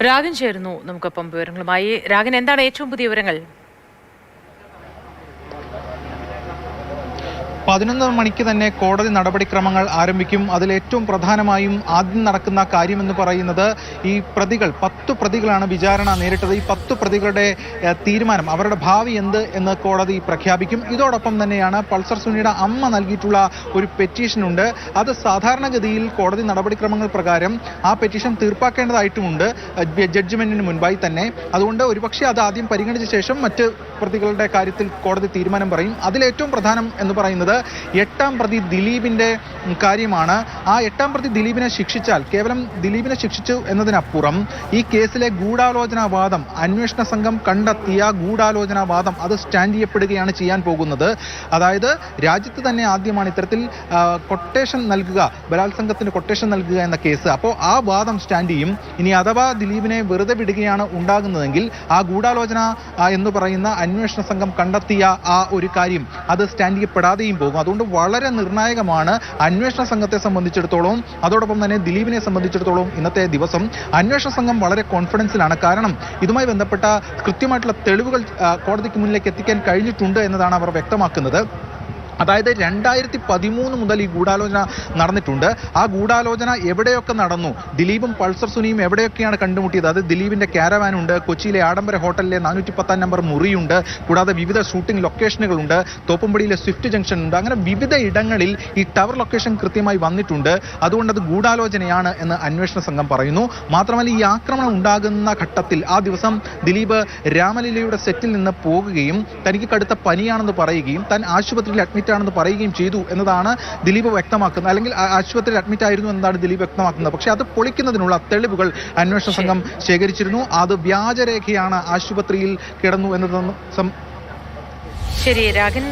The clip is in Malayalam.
രാഗൻ ചേരുന്നു നമുക്കൊപ്പം വിവരങ്ങളുമായി. രാഗൻ, എന്താണ് ഏറ്റവും പുതിയ വിവരങ്ങൾ? 11 മണിക്ക് തന്നെ കോടതി നടപടിക്രമങ്ങൾ ആരംഭിക്കും. അതിൽ ഏറ്റവും പ്രധാനമായും ആദ്യം നടക്കുന്ന കാര്യമെന്ന് പറയുന്നത് ഈ പ്രതികൾ 10 പ്രതികളാണ് വിചാരണ നേരിട്ടത്. ഈ 10 പ്രതികളുടെ തീരുമാനം, അവരുടെ ഭാവി എന്ത് എന്ന് കോടതി പ്രഖ്യാപിക്കും. ഇതോടൊപ്പം തന്നെയാണ് പൾസർ സുനിയുടെ അമ്മ നൽകിയിട്ടുള്ള ഒരു പെറ്റീഷനുണ്ട്. അത് സാധാരണഗതിയിൽ കോടതി നടപടിക്രമങ്ങൾ പ്രകാരം ആ പെറ്റീഷൻ തീർപ്പാക്കേണ്ടതായിട്ടുമുണ്ട് ജഡ്ജ്മെന്റിന് മുൻപായി തന്നെ. അതുകൊണ്ട് ഒരുപക്ഷെ അത് ആദ്യം പരിഗണിച്ച ശേഷം മറ്റ് പ്രതികളുടെ കാര്യത്തിൽ കോടതി തീരുമാനം പറയും. അതിലേറ്റവും പ്രധാനം എന്ന് പറയുന്നത് 8ാം പ്രതി ദിലീപിന്റെ കാര്യമാണ്. ആ 8ാം പ്രതി ദിലീപിനെ ശിക്ഷിച്ചാൽ, കേവലം ദിലീപിനെ ശിക്ഷിച്ചു എന്നതിനപ്പുറം ഈ കേസിലെ ഗൂഢാലോചനാവാദം, അന്വേഷണ സംഘം കണ്ടെത്തിയ ഗൂഢാലോചനാവാദം അത് സ്റ്റാൻഡ് ചെയ്യപ്പെടുകയാണ് ചെയ്യാൻ പോകുന്നത്. അതായത് രാജ്യത്ത് തന്നെ ആദ്യമാണ് ഇത്തരത്തിൽ കൊട്ടേഷൻ നൽകുക, ബലാത്സംഗത്തിന് കൊട്ടേഷൻ നൽകുക എന്ന കേസ്. അപ്പോൾ ആ വാദം സ്റ്റാൻഡ് ചെയ്യും. ഇനി അഥവാ ദിലീപിനെ വെറുതെ വിടുകയാണ് ഉണ്ടാകുന്നതെങ്കിൽ ആ ഗൂഢാലോചന എന്ന് പറയുന്ന അന്വേഷണ സംഘം കണ്ടെത്തിയ ആ ഒരു കാര്യം അത് സ്റ്റാൻഡ് ചെയ്യപ്പെടാതെയും പോകും. അതുകൊണ്ട് വളരെ നിർണായകമാണ് അന്വേഷണ സംഘത്തെ സംബന്ധിച്ചിടത്തോളം, അതോടൊപ്പം തന്നെ ദിലീപിനെ സംബന്ധിച്ചിടത്തോളം ഇന്നത്തെ ദിവസം. അന്വേഷണ സംഘം വളരെ കോൺഫിഡൻസിലാണ്. കാരണം ഇതുമായി ബന്ധപ്പെട്ട കൃത്യമായിട്ടുള്ള തെളിവുകൾ കോടതിക്ക് മുന്നിലേക്ക് എത്തിക്കാൻ കഴിഞ്ഞിട്ടുണ്ട് എന്നതാണ് അവർ വ്യക്തമാക്കുന്നത്. അതായത് 2013 മുതൽ ഈ ഗൂഢാലോചന നടന്നിട്ടുണ്ട്. ആ ഗൂഢാലോചന എവിടെയൊക്കെ നടന്നു, ദിലീപും പൾസർ സുനിയും എവിടെയൊക്കെയാണ് കണ്ടുമുട്ടിയത്, അത് ദിലീപിന്റെ കാരവാനുണ്ട്, കൊച്ചിയിലെ ആഡംബര ഹോട്ടലിലെ 410 നമ്പർ മുറിയുണ്ട്, കൂടാതെ വിവിധ ഷൂട്ടിംഗ് ലൊക്കേഷനുകളുണ്ട്, തോപ്പുംപടിയിലെ സ്വിഫ്റ്റ് ജംഗ്ഷൻ ഉണ്ട്. അങ്ങനെ വിവിധ ഇടങ്ങളിൽ ഈ ടവർ ലൊക്കേഷൻ കൃത്യമായി വന്നിട്ടുണ്ട്. അതുകൊണ്ട് അത് ഗൂഢാലോചനയാണ് എന്ന് അന്വേഷണ സംഘം പറയുന്നു. മാത്രമല്ല, ഈ ആക്രമണം ഉണ്ടാകുന്ന ഘട്ടത്തിൽ ആ ദിവസം ദിലീപ് രാമലീലയുടെ സെറ്റിൽ നിന്ന് പോകുകയും തനിക്ക് കടുത്ത പനിയാണെന്ന് പറയുകയും താൻ ആശുപത്രിയിൽ അഡ്മിറ്റ് ആണെന്ന് പറയുകയും ചെയ്തു എന്നതാണ് ദിലീപ് വ്യക്തമാക്കുന്നത്. അല്ലെങ്കിൽ ആശുപത്രിയിൽ അഡ്മിറ്റ് ആയിരുന്നു എന്നതാണ് ദിലീപ് വ്യക്തമാക്കുന്നത്. പക്ഷേ അത് പൊളിക്കുന്നതിനുള്ള തെളിവുകൾ അന്വേഷണ സംഘം ശേഖരിച്ചിരുന്നു. അത് വ്യാജരേഖയാണ്, ആശുപത്രിയിൽ കിടന്നു എന്നതൊന്നും ശരി രാഗൻ.